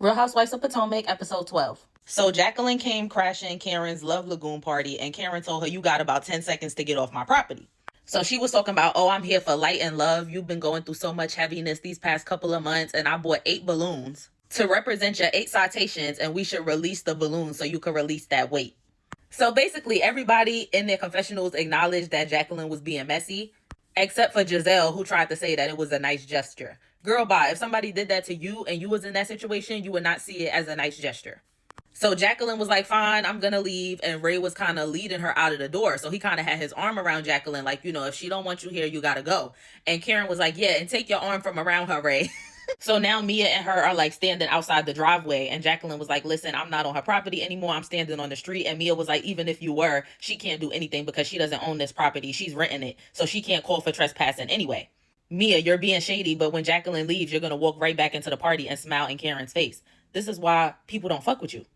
Real Housewives of Potomac, episode 12. So Jacqueline came crashing Karen's Love Lagoon party, and Karen told her, "You got about 10 seconds to get off my property." So she was talking about, "Oh, I'm here for light and love. You've been going through so much heaviness these past couple of months, and I bought 8 balloons to represent your 8 citations, and we should release the balloons so you can release that weight." So basically, everybody in their confessionals acknowledged that Jacqueline was being messy, except for Gizelle, who tried to say that it was a nice gesture. Girl, bye. If somebody did that to you and you was in that situation, you would not see it as a nice gesture. So Jacqueline was like, "Fine, I'm gonna leave," and Ray was kind of leading her out of the door. So he kind of had his arm around Jacqueline, like, if she don't want you here, you gotta go. And Karen was like, "Yeah, and take your arm from around her, Ray." So now Mia and her are like standing outside the driveway, and Jacqueline was like, "Listen, I'm not on her property anymore. I'm standing on the street." And Mia was like, "Even if you were, she can't do anything because she doesn't own this property. She's renting it. So she can't call for trespassing anyway. Mia, you're being shady, but when Jacqueline leaves, you're going to walk right back into the party and smile in Karen's face. This is why people don't fuck with you."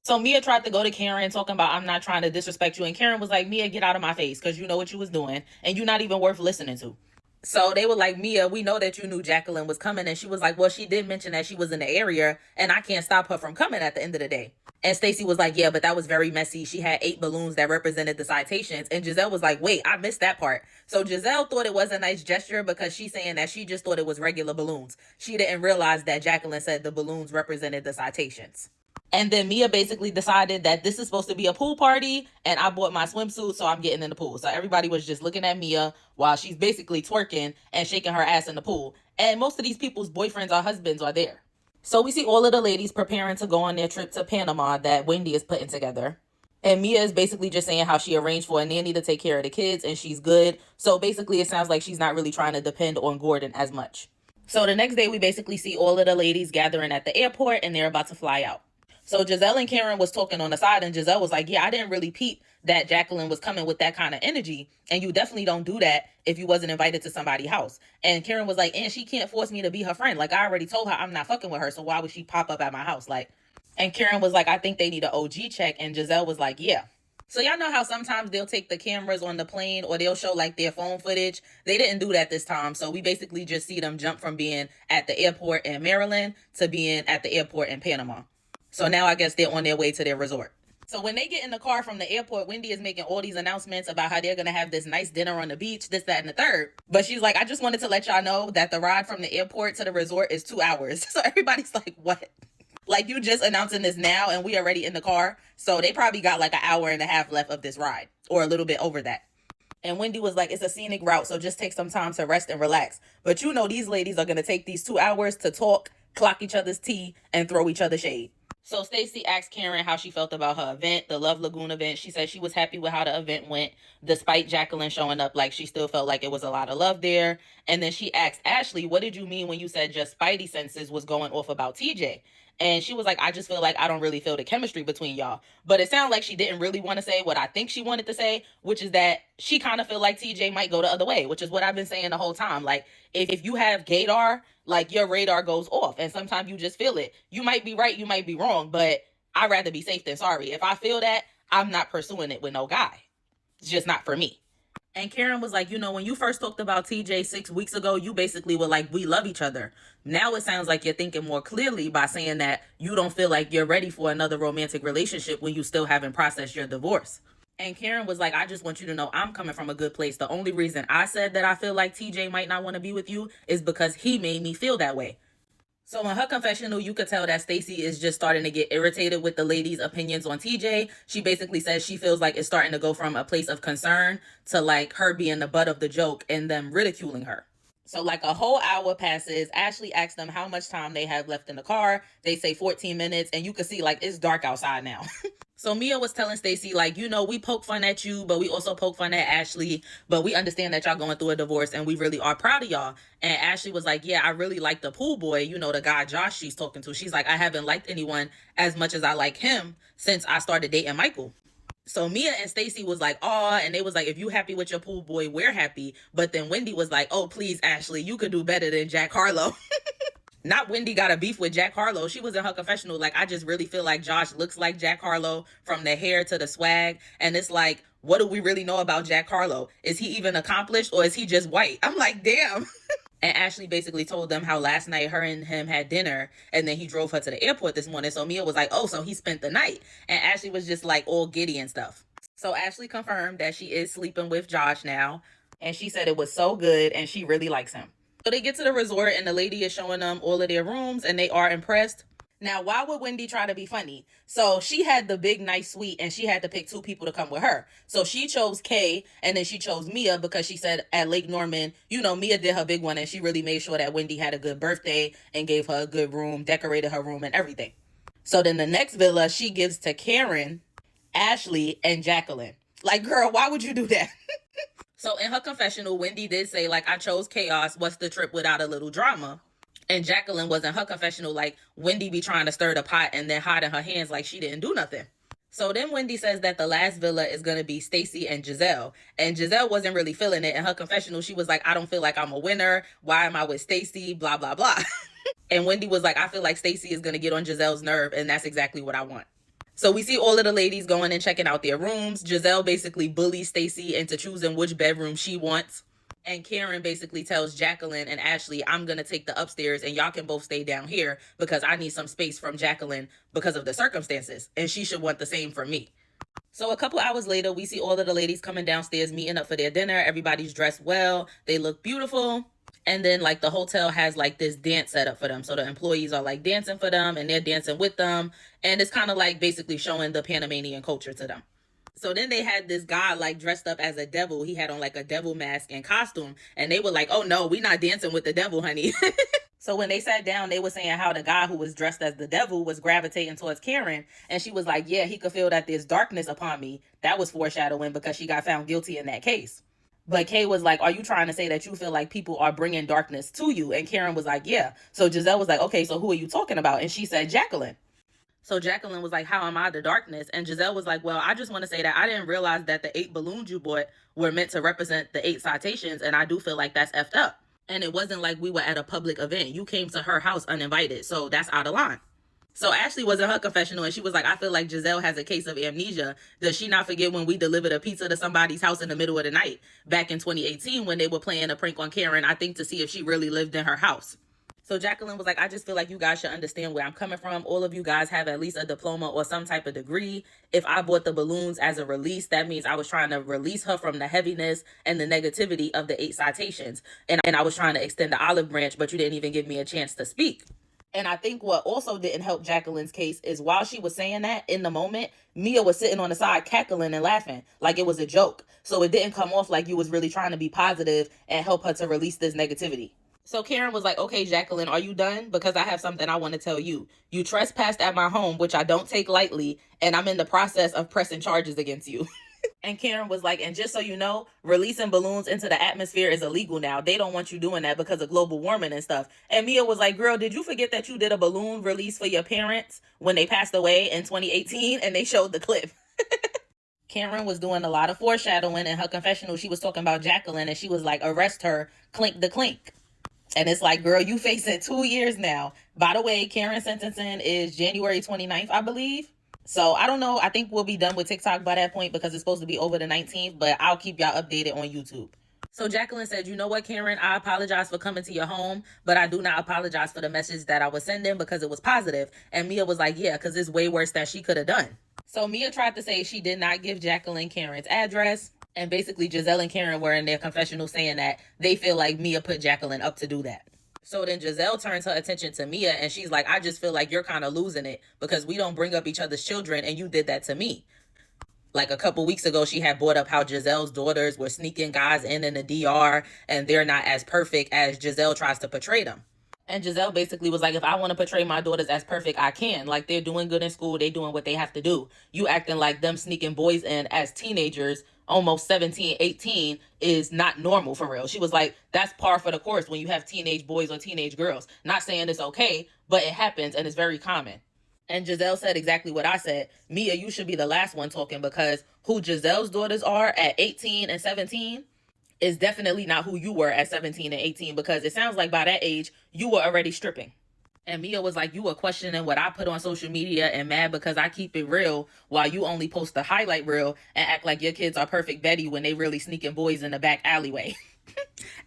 So Mia tried to go to Karen talking about, "I'm not trying to disrespect you." And Karen was like, "Mia, get out of my face because you know what you was doing and you're not even worth listening to." So they were like, "Mia, we know that you knew Jacqueline was coming." And she was like, "Well, she did mention that she was in the area and I can't stop her from coming at the end of the day." And Stacey was like, "Yeah, but that was very messy. She had 8 balloons that represented the citations." And Gizelle was like, "Wait, I missed that part." So Gizelle thought it was a nice gesture because she's saying that she just thought it was regular balloons. She didn't realize that Jacqueline said the balloons represented the citations. And then Mia basically decided that this is supposed to be a pool party, and I bought my swimsuit, so I'm getting in the pool. So everybody was just looking at Mia while she's basically twerking and shaking her ass in the pool. And most of these people's boyfriends or husbands are there. So we see all of the ladies preparing to go on their trip to Panama that Wendy is putting together. And Mia is basically just saying how she arranged for a nanny to take care of the kids and she's good. So basically it sounds like she's not really trying to depend on Gordon as much. So the next day we basically see all of the ladies gathering at the airport and they're about to fly out. So Gizelle and Karen was talking on the side, and Gizelle was like, "Yeah, I didn't really peep that Jacqueline was coming with that kind of energy. And you definitely don't do that if you wasn't invited to somebody's house." And Karen was like, "And she can't force me to be her friend. Like, I already told her I'm not fucking with her. So why would she pop up at my house?" And Karen was like, "I think they need an OG check." And Gizelle was like, "Yeah." So y'all know how sometimes they'll take the cameras on the plane or they'll show like their phone footage. They didn't do that this time. So we basically just see them jump from being at the airport in Maryland to being at the airport in Panama. So now I guess they're on their way to their resort. So when they get in the car from the airport, Wendy is making all these announcements about how they're going to have this nice dinner on the beach, this, that, and the third. But she's like, "I just wanted to let y'all know that the ride from the airport to the resort is 2 hours." So everybody's like, "What? Like, you just announcing this now and we already in the car?" So they probably got like an hour and a half left of this ride or a little bit over that. And Wendy was like, "It's a scenic route, so just take some time to rest and relax." But these ladies are going to take these 2 hours to talk, clock each other's tea, and throw each other shade. So Stacey asked Karen how she felt about her event, the Love Lagoon event. She said she was happy with how the event went, despite Jacqueline showing up. Like, she still felt like it was a lot of love there. And then she asked Ashley, "What did you mean when you said just Spidey senses was going off about TJ?" And she was like, "I just feel like I don't really feel the chemistry between y'all." But it sounded like she didn't really want to say what I think she wanted to say, which is that she kind of feel like TJ might go the other way, which is what I've been saying the whole time. Like, if you have gaydar, like, your radar goes off and sometimes you just feel it. You might be right, you might be wrong, but I'd rather be safe than sorry. If I feel that, I'm not pursuing it with no guy. It's just not for me. And Karen was like, "When you first talked about TJ 6 weeks ago, you basically were like, we love each other. Now it sounds like you're thinking more clearly by saying that you don't feel like you're ready for another romantic relationship when you still haven't processed your divorce." And Karen was like, "I just want you to know I'm coming from a good place. The only reason I said that I feel like TJ might not want to be with you is because he made me feel that way." So in her confessional, you could tell that Stacey is just starting to get irritated with the ladies' opinions on TJ. She basically says she feels like it's starting to go from a place of concern to like her being the butt of the joke and them ridiculing her. So like a whole hour passes. Ashley asks them how much time they have left in the car. They say 14 minutes, and you can see like it's dark outside now. So Mia was telling Stacey, like, we poke fun at you, but we also poke fun at Ashley. But we understand that y'all going through a divorce and we really are proud of y'all. And Ashley was like, "Yeah, I really like the pool boy, the guy Josh she's talking to." She's like, "I haven't liked anyone as much as I like him since I started dating Michael." So Mia and Stacey was like, "Oh," and they was like, "If you happy with your pool boy, we're happy." But then Wendy was like, "Oh, please, Ashley, you could do better than Jack Harlow." Not Wendy got a beef with Jack Harlow. She was in her confessional like, "I just really feel like Josh looks like Jack Harlow from the hair to the swag." And it's like, what do we really know about Jack Harlow? Is he even accomplished or is he just white? I'm like, damn. And Ashley basically told them how last night her and him had dinner and then he drove her to the airport this morning. So Mia was like, oh, so he spent the night. And Ashley was just like all giddy and stuff. So Ashley confirmed that she is sleeping with Josh now. And she said it was so good and she really likes him. So they get to the resort and the lady is showing them all of their rooms and they are impressed. Now, why would Wendy try to be funny? So she had the big, nice suite and she had to pick 2 people to come with her. So she chose Kay and then she chose Mia because she said at Lake Norman, you know, Mia did her big one and she really made sure that Wendy had a good birthday and gave her a good room, decorated her room and everything. So then the next villa she gives to Karen, Ashley, and Jacqueline. Like, girl, why would you do that? So in her confessional, Wendy did say, like, I chose chaos. What's the trip without a little drama? And Jacqueline was in her confessional like, Wendy be trying to stir the pot and then hiding her hands like she didn't do nothing. So then Wendy says that the last villa is going to be Stacy and Gizelle. And Gizelle wasn't really feeling it. In her confessional, she was like, I don't feel like I'm a winner. Why am I with Stacy? Blah, blah, blah. And Wendy was like, I feel like Stacy is going to get on Gizelle's nerve. And that's exactly what I want. So we see all of the ladies going and checking out their rooms. Gizelle basically bullies Stacy into choosing which bedroom she wants. And Karen basically tells Jacqueline and Ashley, I'm going to take the upstairs and y'all can both stay down here because I need some space from Jacqueline because of the circumstances. And she should want the same from me. So a couple hours later, we see all of the ladies coming downstairs, meeting up for their dinner. Everybody's dressed well. They look beautiful. And then like the hotel has like this dance set up for them. So the employees are like dancing for them and they're dancing with them. And it's kind of like basically showing the Panamanian culture to them. So then they had this guy like dressed up as a devil. He had on like a devil mask and costume. And they were like, oh no, we're not dancing with the devil, honey. So when they sat down, they were saying how the guy who was dressed as the devil was gravitating towards Karen. And she was like, yeah, he could feel that there's darkness upon me. That was foreshadowing because she got found guilty in that case. But Kay was like, are you trying to say that you feel like people are bringing darkness to you? And Karen was like, yeah. So Gizelle was like, okay, so who are you talking about? And she said, Jacqueline. So Jacqueline was like, how am I the darkness? And Gizelle was like, well, I just want to say that I didn't realize that the 8 balloons you bought were meant to represent the 8 citations. And I do feel like that's effed up. And it wasn't like we were at a public event. You came to her house uninvited. So that's out of line. So Ashley was in her confessional and she was like, I feel like Gizelle has a case of amnesia. Does she not forget when we delivered a pizza to somebody's house in the middle of the night back in 2018 when they were playing a prank on Karen, I think to see if she really lived in her house? So Jacqueline was like, I just feel like you guys should understand where I'm coming from. All of you guys have at least a diploma or some type of degree. If I bought the balloons as a release, that means I was trying to release her from the heaviness and the negativity of the 8 citations. And I was trying to extend the olive branch, but you didn't even give me a chance to speak. And I think what also didn't help Jacqueline's case is while she was saying that in the moment, Mia was sitting on the side cackling and laughing like it was a joke. So it didn't come off like you was really trying to be positive and help her to release this negativity. So Karen was like, okay, Jacqueline, are you done? Because I have something I want to tell you. You trespassed at my home, which I don't take lightly, and I'm in the process of pressing charges against you. And Karen was like, and just so you know, releasing balloons into the atmosphere is illegal now. They don't want you doing that because of global warming and stuff. And Mia was like, girl, did you forget that you did a balloon release for your parents when they passed away in 2018? And they showed the clip. Karen was doing a lot of foreshadowing in her confessional. She was talking about Jacqueline and she was like, arrest her, clink the clink. And it's like, girl, you facing 2 years now. By the way, Karen's sentencing is January 29th, I believe. So I don't know. I think we'll be done with TikTok by that point because it's supposed to be over the 19th, but I'll keep y'all updated on YouTube. So Jacqueline said, you know what, Karen, I apologize for coming to your home, but I do not apologize for the message that I was sending because it was positive. And Mia was like, yeah, because it's way worse than she could have done. So Mia tried to say she did not give Jacqueline Karen's address. And basically Gizelle and Karen were in their confessional saying that they feel like Mia put Jacqueline up to do that. So then Gizelle turns her attention to Mia and she's like, I just feel like you're kind of losing it because we don't bring up each other's children and you did that to me. Like a couple weeks ago, she had brought up how Gizelle's daughters were sneaking guys in the DR and they're not as perfect as Gizelle tries to portray them. And Gizelle basically was like, if I want to portray my daughters as perfect, I can. Like, they're doing good in school. They doing what they have to do. You acting like them sneaking boys in as teenagers, almost 17, 18, is not normal for real. She was like, that's par for the course when you have teenage boys or teenage girls. Not saying it's okay, but it happens and it's very common. And Gizelle said exactly what I said. Mia, you should be the last one talking because who Gizelle's daughters are at 18 and 17 is definitely not who you were at 17 and 18 because it sounds like by that age, you were already stripping. And Mia was like, you were questioning what I put on social media and mad because I keep it real while you only post the highlight reel and act like your kids are perfect Betty when they really sneaking boys in the back alleyway.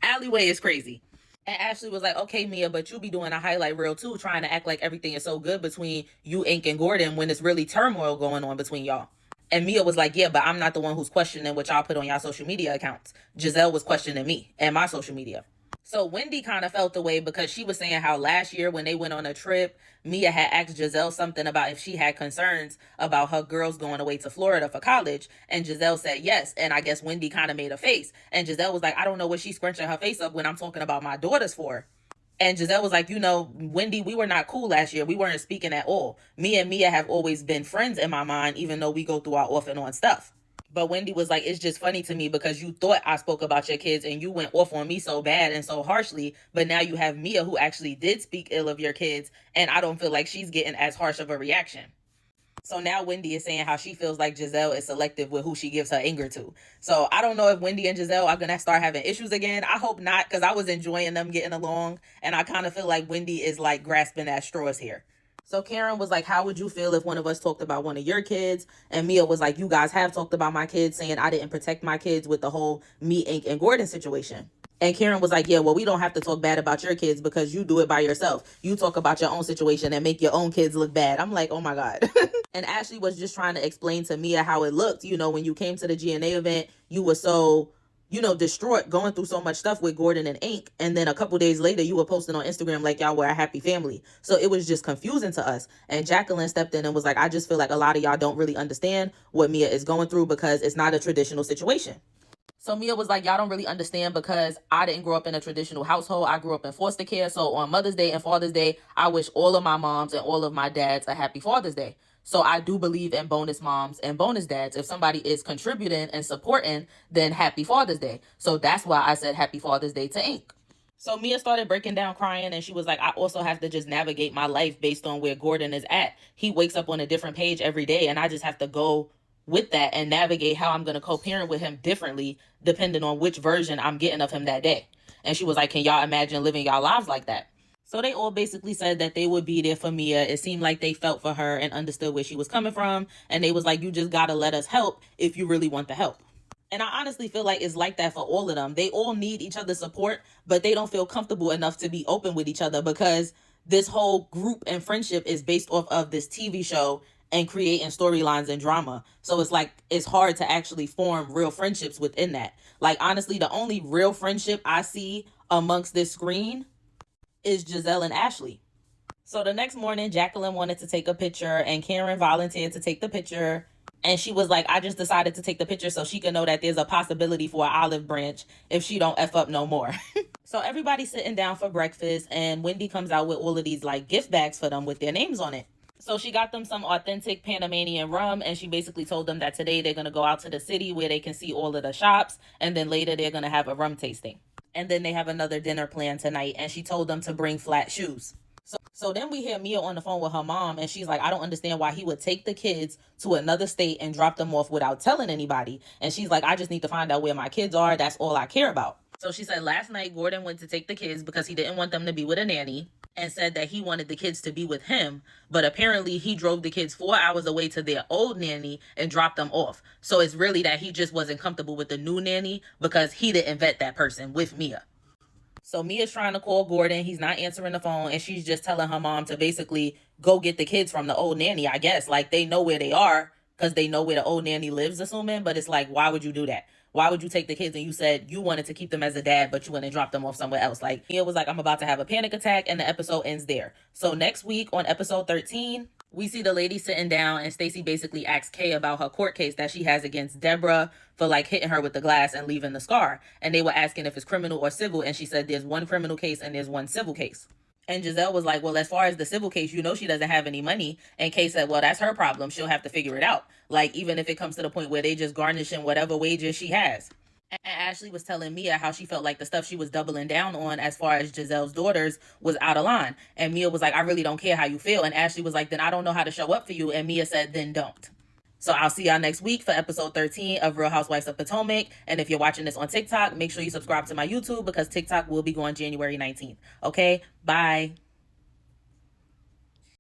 Alleyway is crazy. And Ashley was like, okay, Mia, but you be doing a highlight reel too, trying to act like everything is so good between you, Ink, and Gordon when it's really turmoil going on between y'all. And Mia was like, yeah, but I'm not the one who's questioning what y'all put on y'all social media accounts. Gizelle was questioning me and my social media. So Wendy kind of felt the way because she was saying how last year when they went on a trip, Mia had asked Gizelle something about if she had concerns about her girls going away to Florida for college. And Gizelle said yes. And I guess Wendy kind of made a face. And Gizelle was like, I don't know what she's scrunching her face up when I'm talking about my daughters for. And Gizelle was like, you know, Wendy, we were not cool last year. We weren't speaking at all. Me and Mia have always been friends in my mind, even though we go through our off and on stuff. But Wendy was like, it's just funny to me because you thought I spoke about your kids and you went off on me so bad and so harshly. But now you have Mia who actually did speak ill of your kids. And I don't feel like she's getting as harsh of a reaction. So now Wendy is saying how she feels like Gizelle is selective with who she gives her anger to. So I don't know if Wendy and Gizelle are going to start having issues again. I hope not, because I was enjoying them getting along. And I kind of feel like Wendy is like grasping at straws here. So Karen was like, how would you feel if one of us talked about one of your kids? And Mia was like, you guys have talked about my kids, saying I didn't protect my kids with the whole me, Ink, and Gordon situation. And Karen was like, yeah, well, we don't have to talk bad about your kids because you do it by yourself. You talk about your own situation and make your own kids look bad. I'm like, oh my God. And Ashley was just trying to explain to Mia how it looked. You know, when you came to the GNA event, you were so, you know, distraught, going through so much stuff with Gordon and Ink. And then a couple days later, you were posting on Instagram like y'all were a happy family. So it was just confusing to us. And Jacqueline stepped in and was like, I just feel like a lot of y'all don't really understand what Mia is going through because it's not a traditional situation. So Mia was like, y'all don't really understand because I didn't grow up in a traditional household. I grew up in foster care. So on Mother's Day and Father's Day, I wish all of my moms and all of my dads a happy Father's Day. So I do believe in bonus moms and bonus dads. If somebody is contributing and supporting, then happy Father's Day. So that's why I said happy Father's Day to Ink. So Mia started breaking down crying and she was like, I also have to just navigate my life based on where Gordon is at. He wakes up on a different page every day and I just have to go with that and navigate how I'm going to co-parent with him differently depending on which version I'm getting of him that day. And she was like, can y'all imagine living y'all lives like that? So they all basically said that they would be there for Mia. It seemed like they felt for her and understood where she was coming from. And they was like, you just got to let us help if you really want the help. And I honestly feel like it's like that for all of them. They all need each other's support, but they don't feel comfortable enough to be open with each other because this whole group and friendship is based off of this TV show and creating storylines and drama. So it's like, it's hard to actually form real friendships within that. Like, honestly, the only real friendship I see amongst this screen is Gizelle and Ashley. So the next morning, Jacqueline wanted to take a picture and Karen volunteered to take the picture. And she was like, I just decided to take the picture so she can know that there's a possibility for an olive branch if she don't F up no more. So everybody's sitting down for breakfast and Wendy comes out with all of these like gift bags for them with their names on it. So she got them some authentic Panamanian rum and she basically told them that today they're going to go out to the city where they can see all of the shops and then later they're going to have a rum tasting. And then they have another dinner planned tonight and she told them to bring flat shoes. So then we hear Mia on the phone with her mom and she's like, I don't understand why he would take the kids to another state and drop them off without telling anybody. And she's like, I just need to find out where my kids are. That's all I care about. So she said last night Gordon went to take the kids because he didn't want them to be with a nanny and said that he wanted the kids to be with him. But apparently he drove the kids 4 hours away to their old nanny and dropped them off. So it's really that he just wasn't comfortable with the new nanny because he didn't vet that person with Mia. So Mia's trying to call Gordon. He's not answering the phone. And she's just telling her mom to basically go get the kids from the old nanny, I guess. Like, they know where they are because they know where the old nanny lives, assuming. But it's like, why would you do that? Why would you take the kids and you said you wanted to keep them as a dad, but you went and dropped them off somewhere else? Like, Mia was like, I'm about to have a panic attack, and the episode ends there. So next week on episode 13, we see the lady sitting down and Stacey basically asks Kay about her court case that she has against Deborah for like hitting her with the glass and leaving the scar. And they were asking if it's criminal or civil. And she said there's one criminal case and there's one civil case. And Gizelle was like, well, as far as the civil case, you know, she doesn't have any money. And Kay said, well, that's her problem. She'll have to figure it out. Like, even if it comes to the point where they just garnishing whatever wages she has. And Ashley was telling Mia how she felt like the stuff she was doubling down on as far as Gizelle's daughters was out of line. And Mia was like, I really don't care how you feel. And Ashley was like, then I don't know how to show up for you. And Mia said, then don't. So I'll see y'all next week for episode 13 of Real Housewives of Potomac. And if you're watching this on TikTok, make sure you subscribe to my YouTube because TikTok will be going January 19th. Okay, bye.